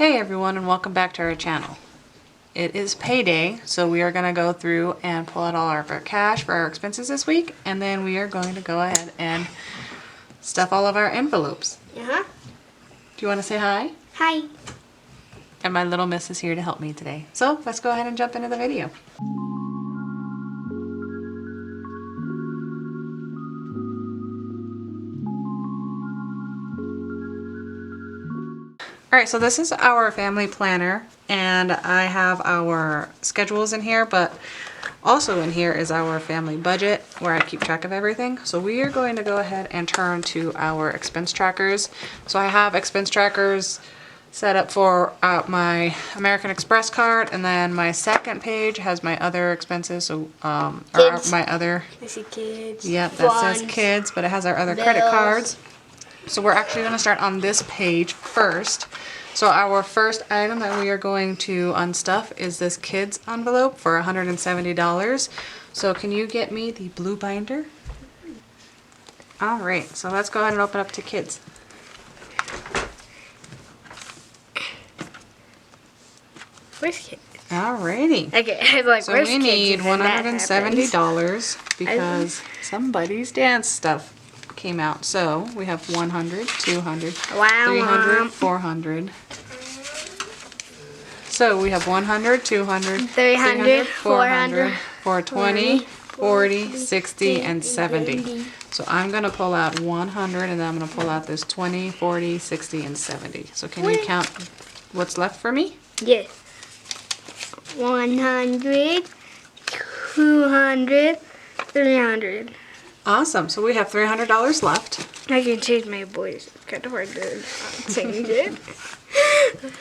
Hey everyone, and welcome back to our channel. It is payday, so we are going to go through and pull out all of our cash for our expenses this week, and then we are going to go ahead and stuff all of our envelopes. Uh-huh. Do you want to say hi? Hi. And my little miss is here to help me today. So let's go ahead and jump into the video. Alright, so this is our family planner, and I have our schedules in here, but also in here is our family budget where I keep track of everything. So we are going to go ahead and turn to our expense trackers. So I have expense trackers set up for my American Express card, and then my second page has my other expenses, so or my other, I see kids. yep, that says kids, but it has our other credit cards. So we're actually going to start on this page first. So our first item that we are going to unstuff is this kids envelope for $170. So can you get me the blue binder? All right, so let's go ahead and open up to kids. Where's kids? Alrighty. Okay, I was like, So where's we kids? need And then that $170 because somebody's dance stuff came out. So we have 100, 200, Wow. 300, 400. So we have 100, 200, 300, 400, 420, 40, 60, and 70. So I'm going to pull out 100, and then I'm going to pull out this 20, 40, 60, and 70. So can you count what's left for me? Yes. 100, 200, 300. Awesome. So we have $300 left. I can change my voice. It's kind of hard to change it.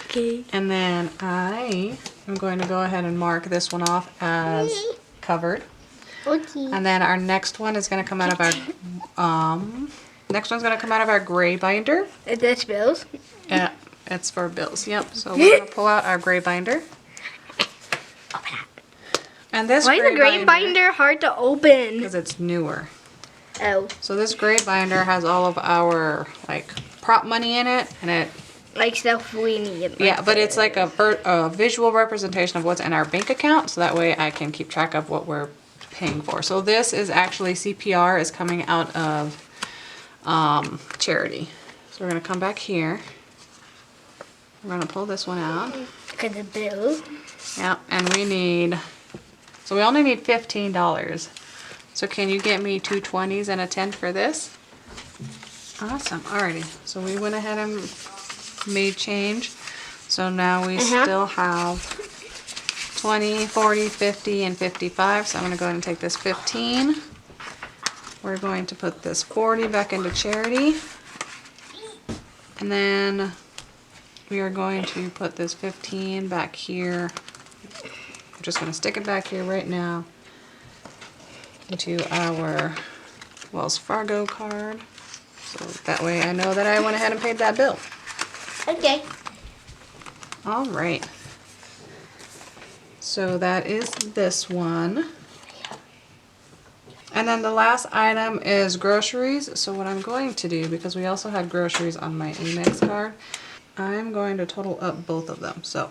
Okay. And then I am going to go ahead and mark this one off as covered. Okay. And then our next one is going to come out of our next one's going to come out of our gray binder. That's bills. Yeah, it's for bills. Yep. So we're going to pull out our gray binder. Open it. And this Why is the gray binder hard to open? because it's newer. Oh. So this gray binder has all of our like prop money in it, and it Like stuff we need. Like yeah, but it's like a visual representation of what's in our bank account, so that way I can keep track of what we're paying for. So this is actually CPR is coming out of charity. So we're going to come back here. We're going to pull this one out. Look at the bills. Yeah, and we need, so we only need $15. So can you get me two 20s and a 10 for this? Awesome. Alrighty. So we went ahead and made change. So now we still have 20, 40, 50, and 55. So I'm going to go ahead and take this 15. We're going to put this 40 back into charity. And then we are going to put this 15 back here. I'm just going to stick it back here right now into our Wells Fargo card. So that way I know that I went ahead and paid that bill. Okay. All right. So that is this one. And then the last item is groceries. So what I'm going to do, because we also had groceries on my Amex card, I'm going to total up both of them. So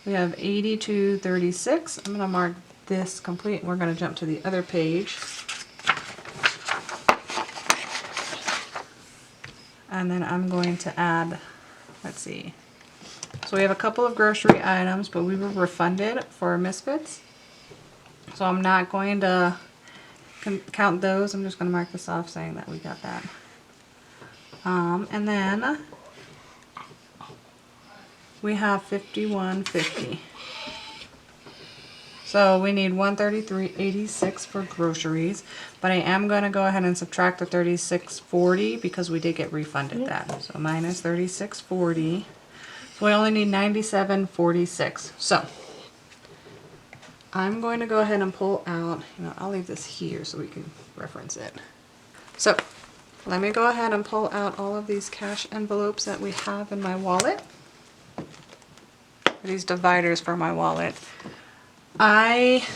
we have 82.36. I'm going to mark this complete. We're going to jump to the other page. And then I'm going to add, let's see. So we have a couple of grocery items, but we were refunded for misfits. So I'm not going to count those. I'm just going to mark this off saying that we got that. And then we have $51.50. So we need $133.86 for groceries, but I am going to go ahead and subtract the $36.40 because we did get refunded that. So minus $36.40. So we only need $97.46. So I'm going to go ahead and pull out, I'll leave this here so we can reference it. So let me go ahead and pull out all of these cash envelopes that we have in my wallet. These dividers for my wallet. I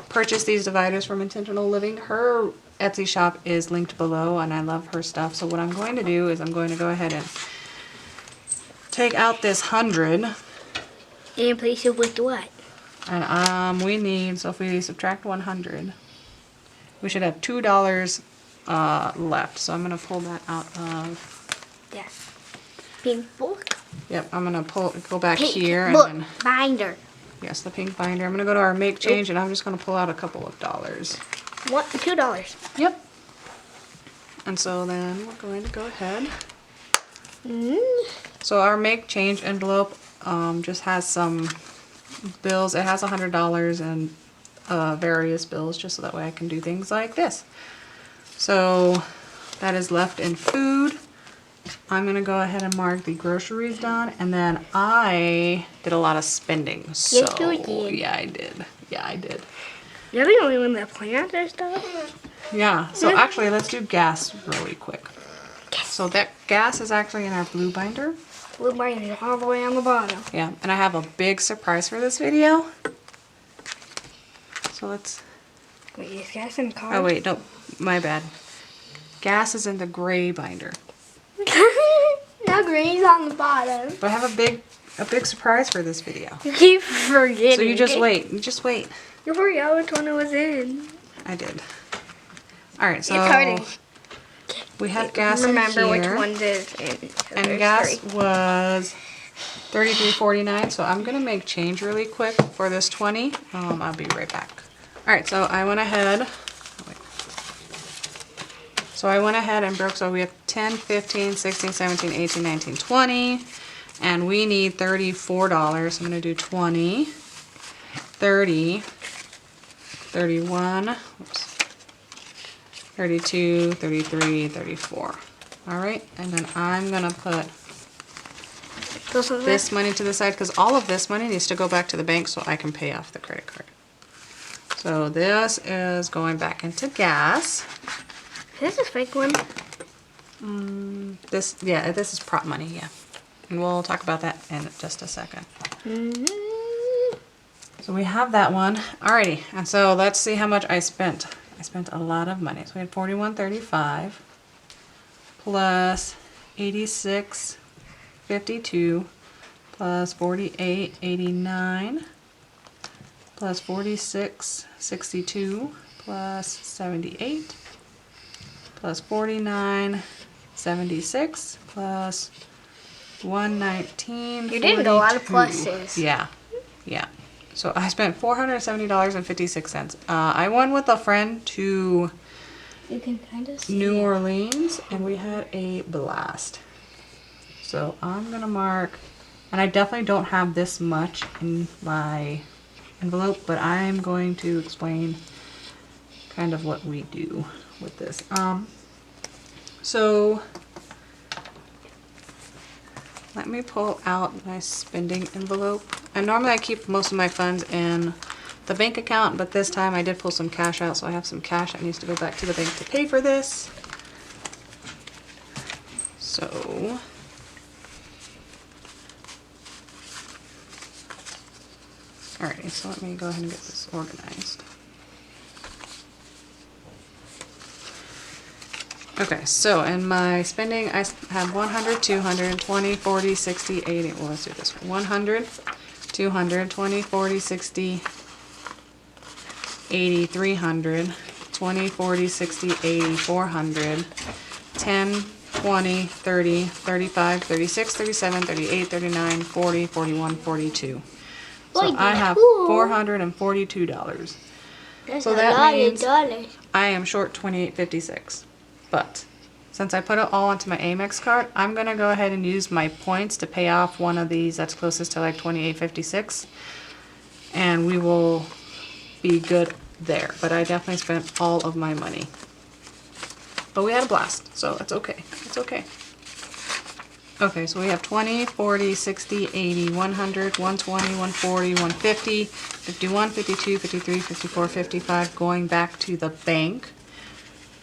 purchased these dividers from Intentional Living. Her Etsy shop is linked below, and I love her stuff. So what I'm going to do is I'm going to go ahead and take out this 100. And replace it with what? And we need, so if we subtract 100, we should have $2 left. So I'm gonna pull that out of. Yes. Pink book. Yep, I'm gonna go back Pink here book and then. binder. Yes, the pink binder. I'm gonna go to our make change and I'm just gonna pull out a couple of dollars. What? $2. Yep. And so then we're going to go ahead. So our make change envelope just has some bills. It has $100 and various bills, just so that way I can do things like this. So that is left in food. I'm gonna go ahead and mark the groceries done, and then I did a lot of spending. So Yes, you did. yeah, I did. Yeah, I did. You're the only one that plans our stuff. Yeah. So actually, let's do gas really quick. So that gas is actually in our blue binder. Blue binder all the way on the bottom. Yeah, and I have a big surprise for this video. So let's. Wait, is gas in the car? Oh wait, no, my bad. Gas is in the gray binder. Now green's on the bottom. But I have a big surprise for this video. You keep forgetting. So you just wait. You just wait. You forgot which one it was in. I did. All right, so It's hurting. we have gas Remember in which here, one's is in. and gas was $33.49. So I'm gonna make change really quick for this 20. I'll be right back. All right, so I went ahead. So I went ahead and broke, so we have 10, 15, 16, 17, 18, 19, 20. And we need $34. I'm going to do 20, 30, 31, oops, 32, 33, 34. All right, and then I'm going to put this money to the side because all of this money needs to go back to the bank so I can pay off the credit card. So this is going back into gas. This is fake one. This is prop money, yeah. And we'll talk about that in just a second. So we have that one. Alrighty, and so let's see how much I spent. I spent a lot of money. So we had $41.35 plus $86.52 plus $48.89 plus $46.62 plus $78 plus $49.76 plus $119.42. You did a lot of pluses. Yeah, yeah. So I spent $470.56. I went with a friend to You can kind of see New Orleans, and we had a blast. So I'm gonna mark, and I definitely don't have this much in my envelope, but I'm going to explain kind of what we do with this. So let me pull out my spending envelope. And normally I keep most of my funds in the bank account, but this time I did pull some cash out, so I have some cash that needs to go back to the bank to pay for this. So alrighty, so let me go ahead and get this organized. Okay, so in my spending, I have 100, 200, 20, 40, 60, 80. Well, let's do this one. 100, 200, 20, 40, 60, 80, 300, 20, 40, 60, 80, 400, 10, 20, 30, 35, 36, 37, 38, 39, 40, 41, 42. So Boy, I have cool. $442. That's So a that lot means of dollars. I am short $28.56. But since I put it all onto my Amex card, I'm going to go ahead and use my points to pay off one of these that's closest to like $28.56. And we will be good there. But I definitely spent all of my money. But we had a blast, so it's okay. It's okay. Okay, so we have 20, 40, 60, 80, 100, 120, 140, 150, 51, 52, 53, 54, 55 going back to the bank.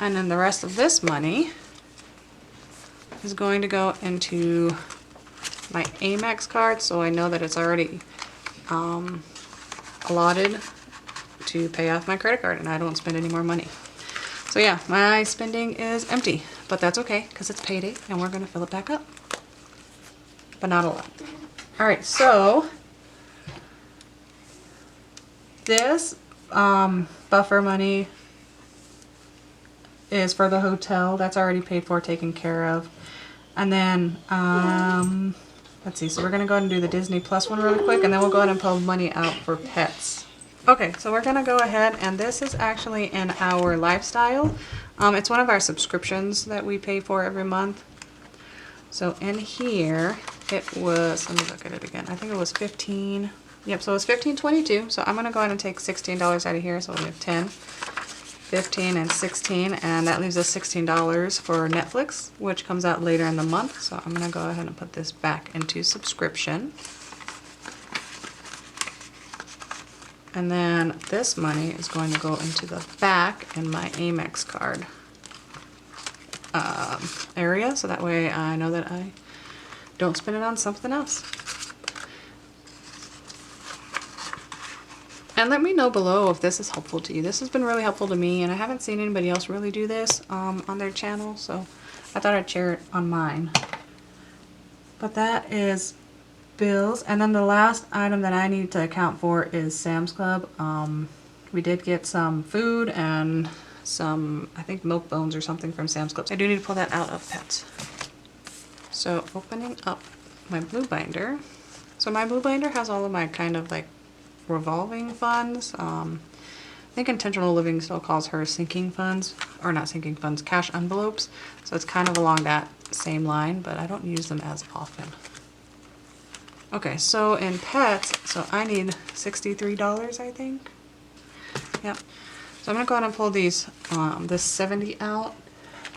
And then the rest of this money is going to go into my Amex card, so I know that it's already allotted to pay off my credit card and I don't spend any more money. So yeah, my spending is empty, but that's okay because it's payday and we're going to fill it back up. but not a lot. All right, so this buffer money is for the hotel. That's already paid for, taken care of. And then, let's see, so we're gonna go ahead and do the Disney Plus one really quick, and then we'll go ahead and pull money out for pets. Okay, so we're gonna go ahead, and this is actually in our lifestyle. It's one of our subscriptions that we pay for every month. So in here, it was, let me look at it again. I think it was 15. Yep, so it was $15.22. So I'm gonna go ahead and take $16 out of here. So we have 10, 15, and 16, and that leaves us $16 for Netflix, which comes out later in the month. So I'm gonna go ahead and put this back into subscription. And then this money is going to go into the back in my Amex card area, so that way I know that I don't spend it on something else. And let me know below if this is helpful to you. This has been really helpful to me, and I haven't seen anybody else really do this on their channel, so I thought I'd share it on mine. But that is bills, and then the last item that I need to account for is Sam's Club. We did get some food and some, I think, milk bones or something from Sam's Club. I do need to pull that out of pets. So opening up my blue binder. So my blue binder has all of my kind of like revolving funds. I think Intentional Living still calls her sinking funds, or not sinking funds, cash envelopes. So it's kind of along that same line, but I don't use them as often. Okay, so in pets, so I need $63, I think. Yep. So I'm gonna go ahead and pull these, this 70 out,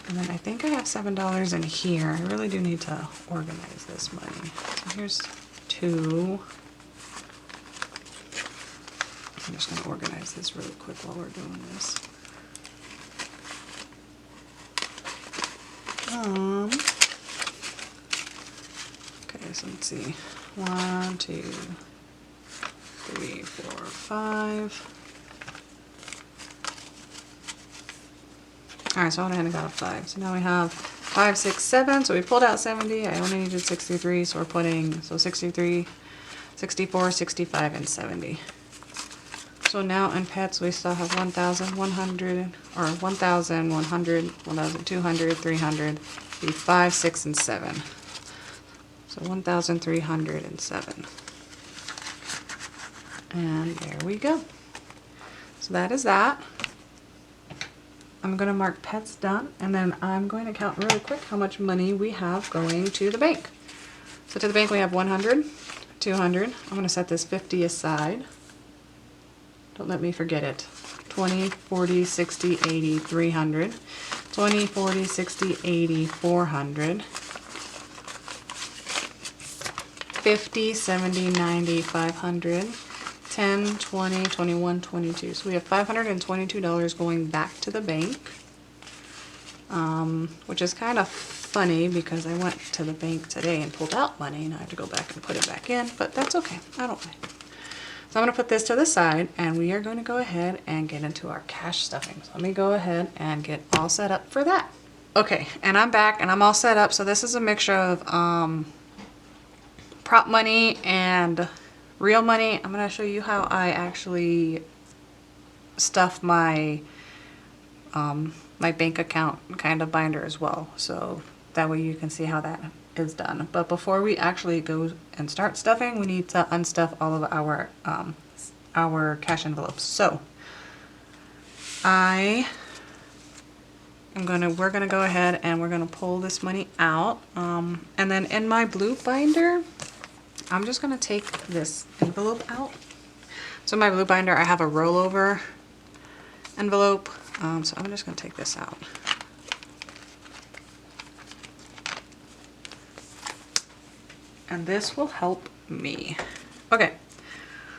and then I think I have $7 in here. I really do need to organize this money. So here's 2. I'm just gonna organize this really quick while we're doing this. Okay, so let's see. 1, 2, 3, 4, 5. All right, so I went ahead and got a 5. So now we have 5, 6, 7. So we pulled out 70. I only needed 63, so we're putting, so 63, 64, 65, and 70. So now in pets, we still have 1,100, or 1,100, 1,200, 300, 5, 6, and 7. So 1,307. And there we go. So that is that. I'm going to mark pets done, and then I'm going to count really quick how much money we have going to the bank. So to the bank we have 100, 200. I'm going to set this 50 aside. Don't let me forget it. 20, 40, 60, 80, 300. 20, 40, 60, 80, 400. 50, 70, 90, 500. 10, 20, 21, 22. So we have $522 going back to the bank, which is kind of funny because I went to the bank today and pulled out money and I have to go back and put it back in, but that's okay. I don't mind. So I'm going to put this to the side, and we are going to go ahead and get into our cash stuffing. So let me go ahead and get all set up for that. Okay, and I'm back and I'm all set up. So this is a mixture of prop money and real money. I'm going to show you how I actually stuff my my bank account kind of binder as well. So that way you can see how that is done. But before we actually go and start stuffing, we need to unstuff all of our cash envelopes. So we're gonna go ahead and we're gonna pull this money out. And then in my blue binder, I'm just gonna take this envelope out. So in my blue binder, I have a rollover envelope. So I'm just gonna take this out. And this will help me. Okay,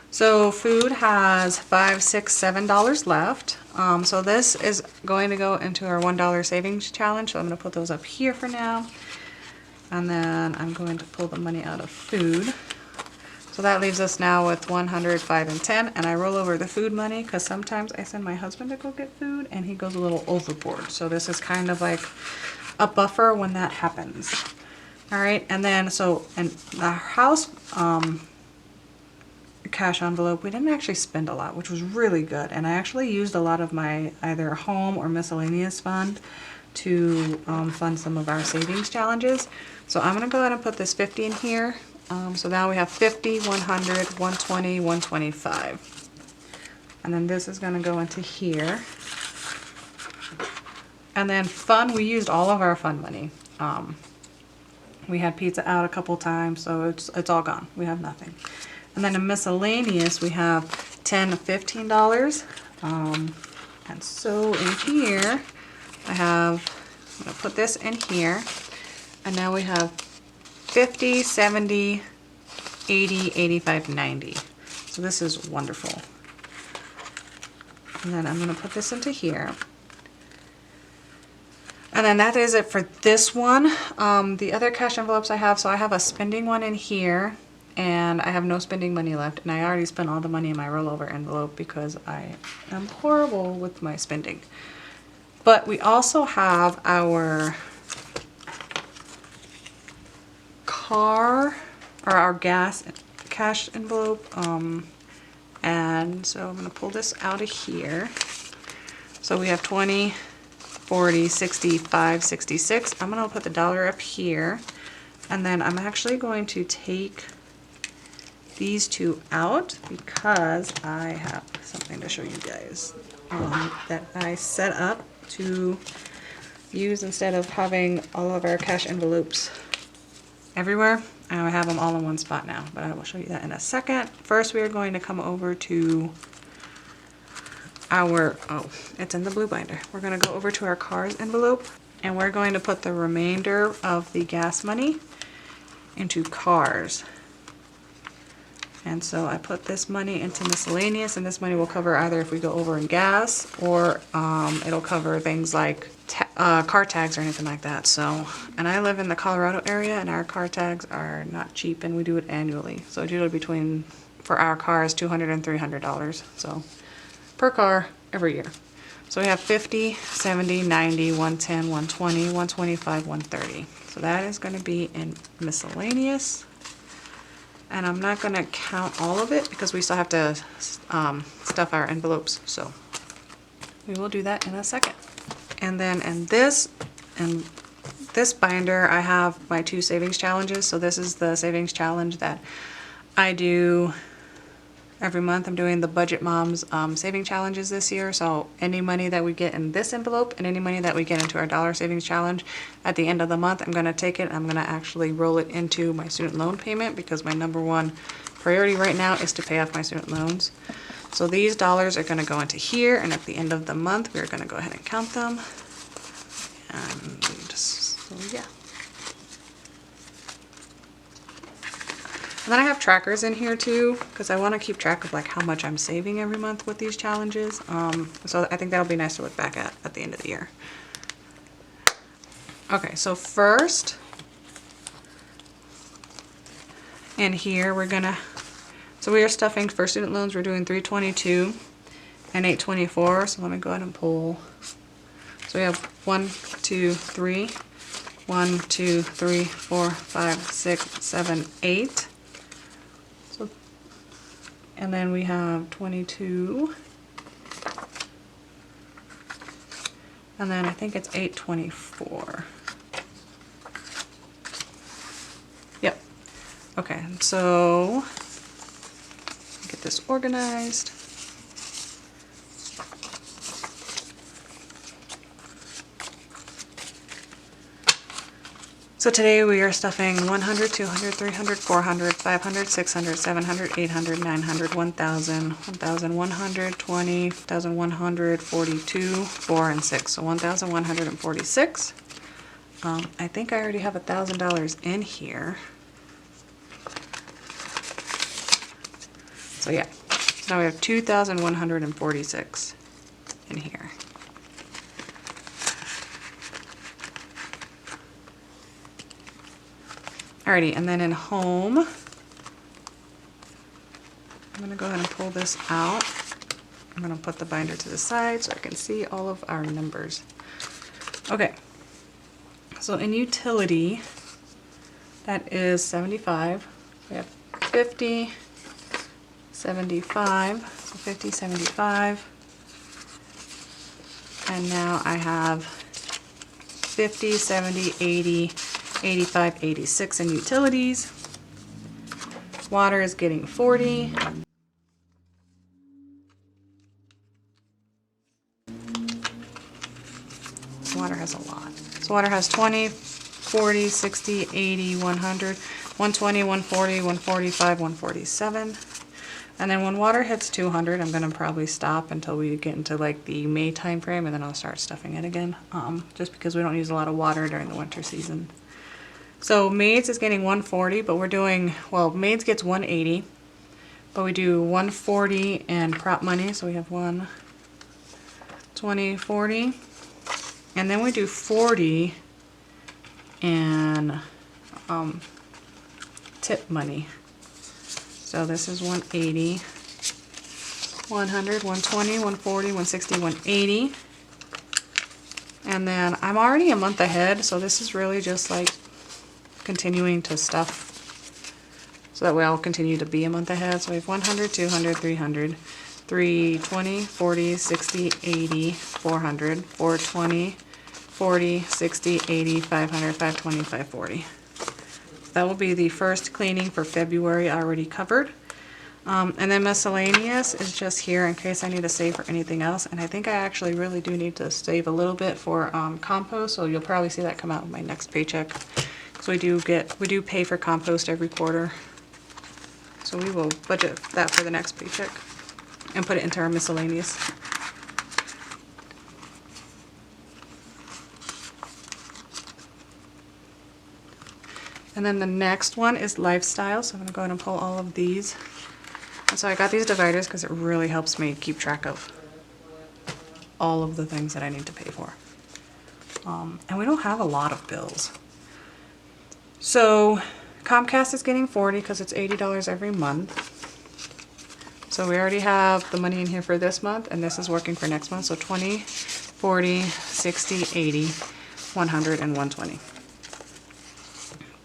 so food has $5, $6, $7 left. So this is going to go into our $1 savings challenge. So I'm going to put those up here for now. And then I'm going to pull the money out of food. So that leaves us now with 100, 5, and 10. And I roll over the food money because sometimes I send my husband to go get food and he goes a little overboard. So this is kind of like a buffer when that happens. All right, and then so in the house cash envelope, we didn't actually spend a lot, which was really good. And I actually used a lot of my either home or miscellaneous fund to fund some of our savings challenges. So I'm gonna go ahead and put this 50 in here. So now we have 50, 100, 120, 125. And then this is gonna go into here. And then fun, we used all of our fun money. We had pizza out a couple times, so it's all gone. We have nothing. And then in miscellaneous, we have $10 $15. And so in here, I'm gonna put this in here. And now we have 50, 70, 80, 85, 90. So this is wonderful. And then I'm gonna put this into here. And then that is it for this one. The other cash envelopes I have, so I have a spending one in here, and I have no spending money left, and I already spent all the money in my rollover envelope because I am horrible with my spending. But we also have our car, or our gas cash envelope, and so I'm gonna pull this out of here. So we have 20, 40, 65, 66. I'm gonna put the dollar up here, and then I'm actually going to take these two out because I have something to show you guys that I set up to use instead of having all of our cash envelopes everywhere. I have them all in one spot now, but I will show you that in a second. First, we are going to come over to our, oh, it's in the blue binder. We're gonna go over to our cars envelope, and we're going to put the remainder of the gas money into cars. And so I put this money into miscellaneous, and this money will cover either if we go over in gas, or it'll cover things like car tags or anything like that. So, and I live in the Colorado area, and our car tags are not cheap, and we do it annually. So it's usually between, for our cars, $200 and $300. So per car every year. So we have 50, 70, 90, 110, 120, 125, 130. So that is going to be in miscellaneous. And I'm not going to count all of it because we still have to stuff our envelopes. So we will do that in a second. And then in this binder, I have my 2 savings challenges. So this is the savings challenge that I do every month. I'm doing the Budget Moms saving challenges this year. So any money that we get in this envelope and any money that we get into our dollar savings challenge at the end of the month, I'm going to take it, I'm going to actually roll it into my student loan payment because my #1 priority right now is to pay off my student loans. So these dollars are going to go into here, and at the end of the month, we're going to go ahead and count them. And so yeah. And then I have trackers in here too, because I want to keep track of like how much I'm saving every month with these challenges. So I think that'll be nice to look back at the end of the year. Okay, so first, in here we're gonna, so we are stuffing for student loans. We're doing 322 and 824. So let me go ahead and pull. So we have 1, 2, 3, 1, 2, 3, 4, 5, 6, 7, 8. So, and then we have 22. And then I think it's 824. Yep. Okay, so get this organized. So today we are stuffing 100, 200, 300, 400, 500, 600, 700, 800, 900, 1,000, 1,120, 1,142, 4, and 6. So 1,146. I think I already have $1,000 in here. So yeah, so now we have 2,146 in here. Alrighty, and then in home, I'm gonna go ahead and pull this out. I'm gonna put the binder to the side so I can see all of our numbers. Okay, so in utility, That is 75. We have 50, 75, so 50, 75. And now I have 50, 70, 80, 85, 86 in utilities. Water is getting 40. Water has a lot. So water has 20, 40, 60, 80, 100, 120, 140, 145, 147. And then when water hits 200, I'm gonna probably stop until we get into like the May time frame, and then I'll start stuffing it again, just because we don't use a lot of water during the winter season. So maids is getting 140, but we're doing, well, maids gets 180, but we do 140 and prop money. So we have 1, 20, 40, and then we do 40 and tip money. So this is 180, 100, 120, 140, 160, 180. And then I'm already a month ahead, so this is really just like continuing to stuff. So that way I'll continue to be a month ahead. So we have 100, 200, 300, 320, 40, 60, 80, 400, 420, 40, 60, 80, 500, 520, 540. That will be the first cleaning for February already covered. And then miscellaneous is just here in case I need to save for anything else. And I think I actually really do need to save a little bit for compost. So you'll probably see that come out of my next paycheck. So we do pay for compost every quarter. So we will budget that for the next paycheck and put it into our miscellaneous. And then the next one is lifestyle. So I'm gonna go ahead and pull all of these. And so I got these dividers because it really helps me keep track of all of the things that I need to pay for. And we don't have a lot of bills. So Comcast is getting 40 because it's $80 every month. So we already have the money in here for this month, and this is working for next month. So 20, 40, 60, 80, 100, and 120.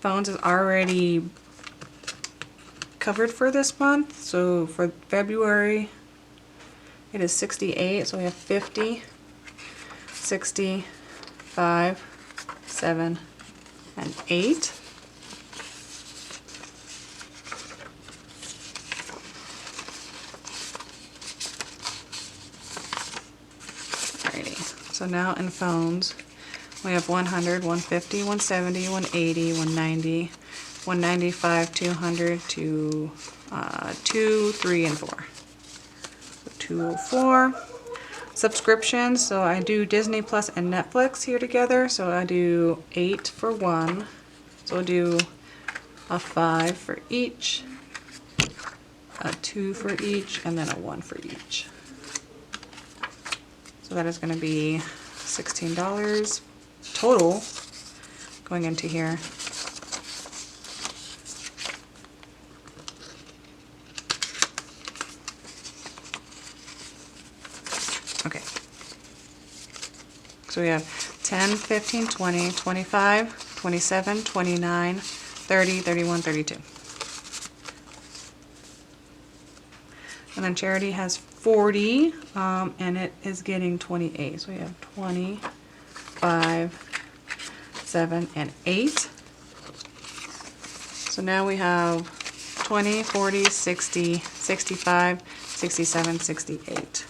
Phones is already covered for this month. So for February, it is 68. So we have 50, 60, 5, 7, and 8. Alrighty, so now in phones, we have 100, 150, 170, 180, 190, 195, 200, 2, 3, and 4. So 204. Subscriptions, so I do Disney Plus and Netflix here together. So I do 8 for one. So I'll do a 5 for each, a 2 for each, and then a 1 for each. So that is going to be $16 total going into here. Okay. So we have 10, 15, 20, 25, 27, 29, 30, 31, 32. And then Charity has 40, and it is getting 28. So we have 20, 5, 7, and 8. So now we have 20, 40, 60, 65, 67, 68.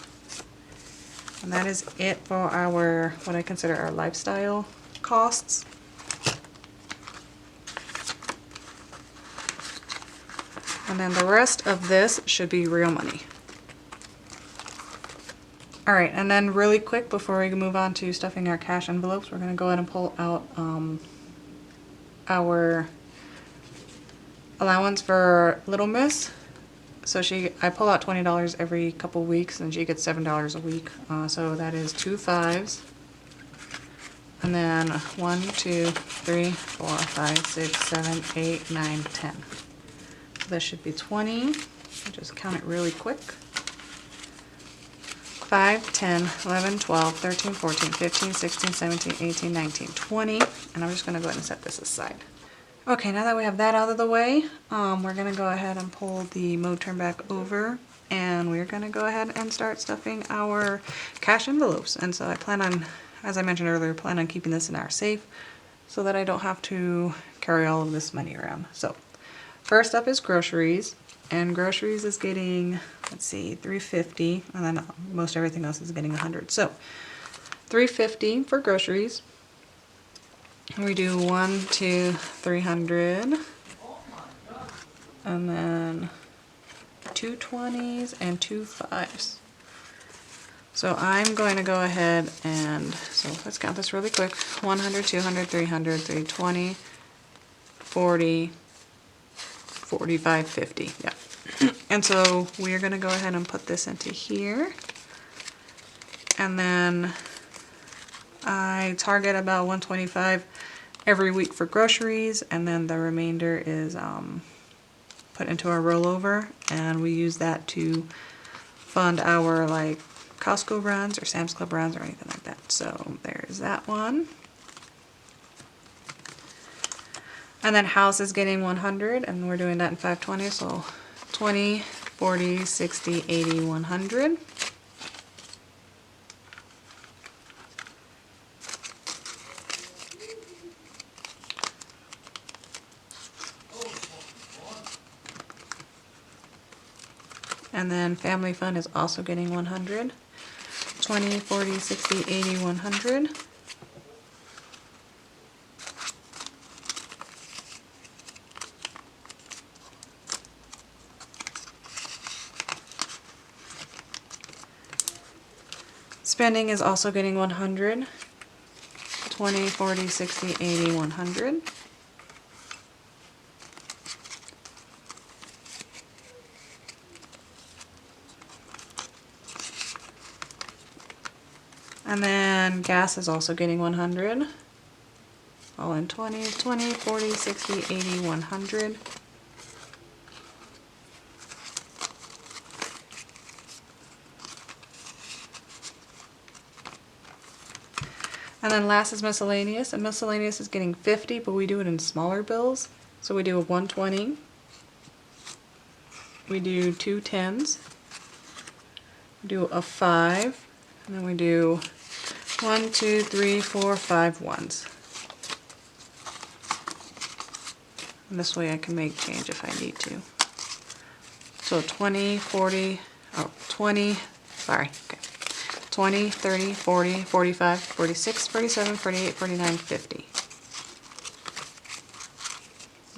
And that is it for our, what I consider our lifestyle costs. And then the rest of this should be real money. All right, and then really quick before we move on to stuffing our cash envelopes, we're gonna go ahead and pull out our allowance for Little Miss. So I pull out $20 every couple weeks, and she gets $7 a week. So that is 2 5s. And then 1, 2, 3, 4, 5, 6, 7, 8, 9, 10. So that should be 20. I'll just count it really quick. 5, 10, 11, 12, 13, 14, 15, 16, 17, 18, 19, 20. And I'm just gonna go ahead and set this aside. Okay, now that we have that out of the way, we're gonna go ahead and pull the mode turn back over, and we're gonna go ahead and start stuffing our cash envelopes. And so I plan on, as I mentioned earlier, plan on keeping this in our safe so that I don't have to carry all of this money around. So first up is groceries, and groceries is getting, let's see, $3.50, and then most everything else is getting $100. So $3.50 for groceries. We do 1, 2, 300, and then 2 20s and 2 5s. So I'm going to go ahead and, so let's count this really quick. 100, 200, 300, 320, 40, 45, 50, yeah. And so we are going to go ahead and put this into here. And then I target about 125 every week for groceries, and then the remainder is put into our rollover, and we use that to fund our like Costco runs or Sam's Club runs or anything like that. So there's that one. And then house is getting 100, and we're doing that in 520, so 20, 40, 60, 80, 100. And then family fun is also getting 100. 20, 40, 60, 80, 100. Spending is also getting 100. 20, 40, 60, 80, 100. And then gas is also getting 100. All in 20, 20, 40, 60, 80, 100. And then last is miscellaneous, and miscellaneous is getting 50, but we do it in smaller bills. So we do a 120. We do 2 10s. We do a 5. And then we do 1, 2, 3, 4, 5 ones. And this way I can make change if I need to. So 20, 40, oh, 20, sorry, okay. 20, 30, 40, 45, 46, 47, 48, 49, 50.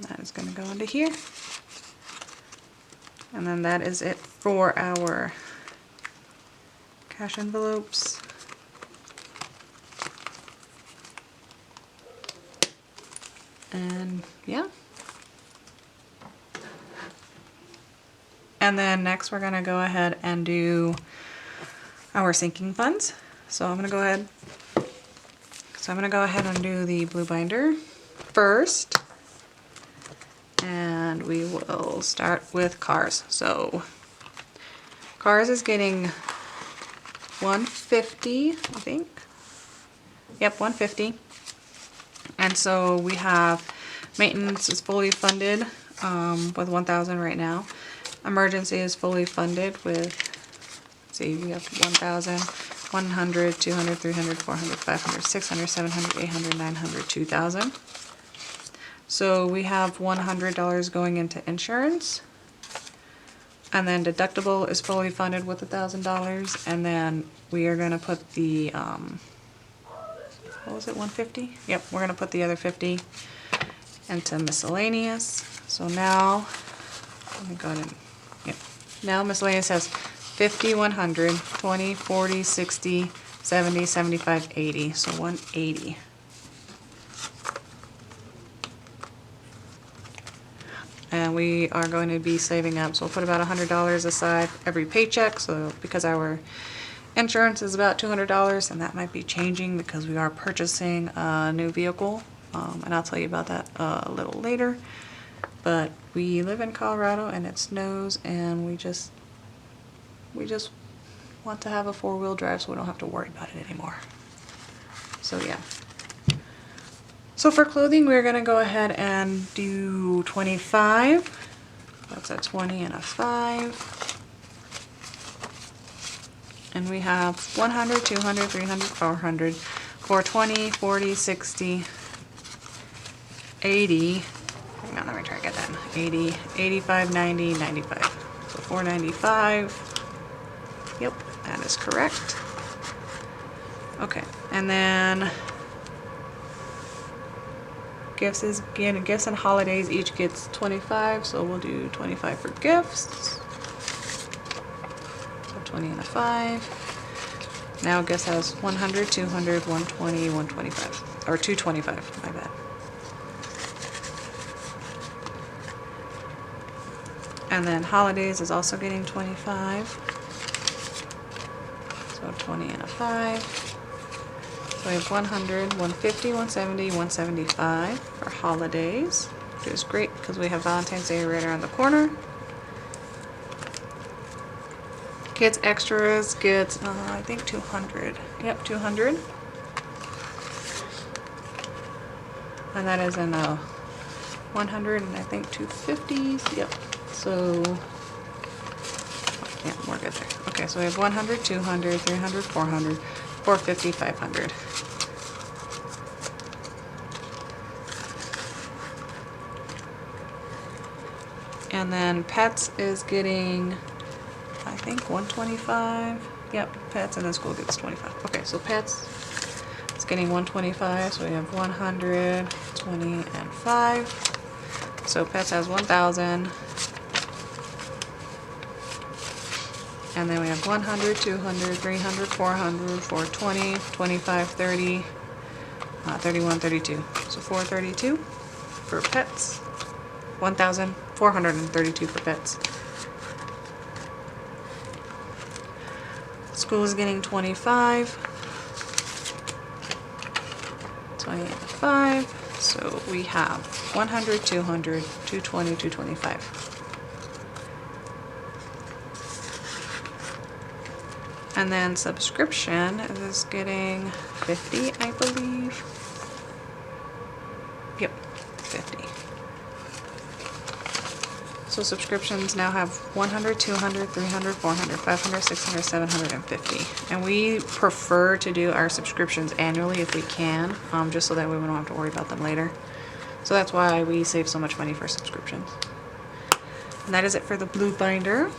That is going to go into here. And then that is it for our cash envelopes. And yeah. And then next we're going to go ahead and do our sinking funds. So I'm going to go ahead and do the blue binder first. And we will start with cars. So cars is getting 150, I think. Yep, 150. And so we have maintenance is fully funded with 1,000 right now. Emergency is fully funded with, let's see, we have 1,000, 100, 200, 300, 400, 500, 600, 700, 800, 900, 2,000. So we have $100 going into insurance. And then deductible is fully funded with $1,000. And then we are going to put the, what was it, 150? Yep, we're going to put the other 50 into miscellaneous. So now, let me go ahead and, yep. Now miscellaneous has 50, 100, 20, 40, 60, 70, 75, 80. So 180. And we are going to be saving up, so we'll put about $100 aside every paycheck. So because our insurance is about $200, and that might be changing because we are purchasing a new vehicle, and I'll tell you about that a little later. But we live in Colorado and it snows, and we just want to have a 4-wheel drive so we don't have to worry about it anymore. So yeah. So for clothing, we're gonna go ahead and do 25. That's a 20 and a 5. And we have 100, 200, 300, 400, 420, 40, 60, 80. Hang on, let me try to get that. 80, 85, 90, 95. So 495. Yep, that is correct. Okay, and then gifts and holidays each gets 25, so we'll do 25 for gifts. So 20 and a 5. Now gifts has 100, 200, 120, 125, or 225, my bad. And then holidays is also getting 25. So 20 and a 5. So we have 100, 150, 170, 175 for holidays, which is great because we have Valentine's Day right around the corner. Kids extras gets, I think 200. Yep, 200. And that is in a 100 and I think 250s. Yep. So, yeah, we're good there. Okay, so we have 100, 200, 300, 400, 450, 500. And then pets is getting, I think 125. Yep, pets, and then school gets 25. Okay, so pets is getting 125. So we have 100, 20, and 5. So pets has 1,000. And then we have 100, 200, 300, 400, 420, 25, 30, 31, 32. So 432 for pets. 1,432 for pets. School is getting 25. 20 and 5. So we have 100, 200, 220, 225. And then subscription is getting 50, I believe. Yep, 50. So subscriptions now have 100, 200, 300, 400, 500, 600, 750. And we prefer to do our subscriptions annually if we can, just so that way we don't have to worry about them later. So that's why we save so much money for subscriptions. And that is it for the blue binder.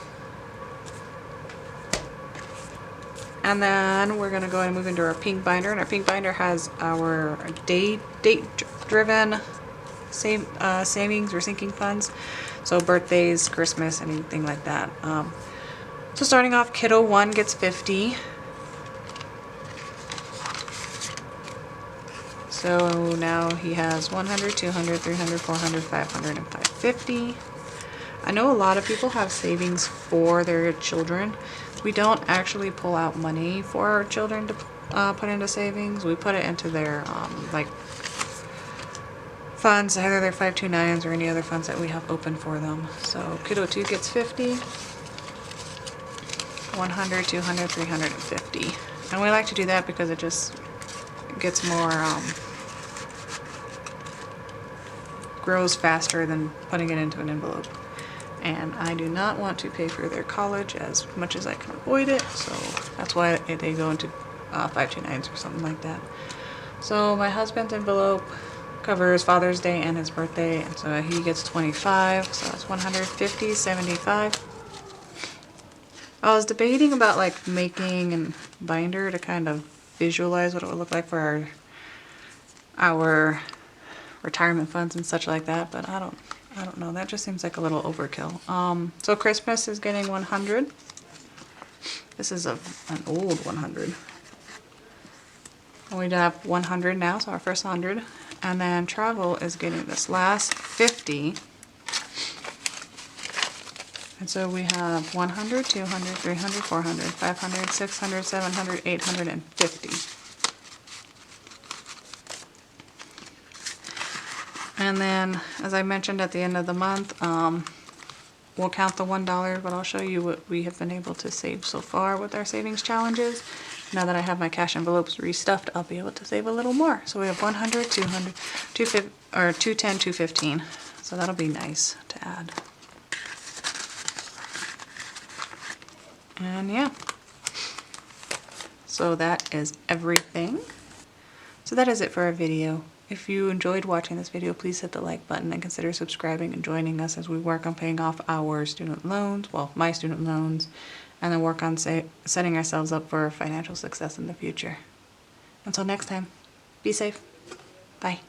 And then we're going to go ahead and move into our pink binder. And our pink binder has our date-driven savings or sinking funds. So birthdays, Christmas, anything like that. So starting off, kiddo 1 gets 50. So now he has 100, 200, 300, 400, 500, and 550. I know a lot of people have savings for their children. We don't actually pull out money for our children to put into savings. We put it into their like funds, either their 529s or any other funds that we have open for them. So kiddo 2 gets 50, 100, 200, 350. And we like to do that because it just gets more, grows faster than putting it into an envelope. And I do not want to pay for their college as much as I can avoid it, so that's why they go into 529s or something like that. So my husband's envelope covers Father's Day and his birthday, and so he gets 25, so that's 150, 75. I was debating about like making a binder to kind of visualize what it would look like for our retirement funds and such like that, but I don't know. That just seems like a little overkill. So Christmas is getting 100. This is an old 100. And we have 100 now, so our first 100. And then travel is getting this last 50. And so we have 100, 200, 300, 400, 500, 600, 700, 850. And then, as I mentioned at the end of the month, we'll count the $1, but I'll show you what we have been able to save so far with our savings challenges. Now that I have my cash envelopes restuffed, I'll be able to save a little more. So we have 100, 200, 250, or 210, 215. So that'll be nice to add. And yeah. So that is everything. So that is it for our video. If you enjoyed watching this video, please hit the like button and consider subscribing and joining us as we work on paying off our student loans, well, my student loans, and then work on setting ourselves up for financial success in the future. Until next time, be safe. Bye.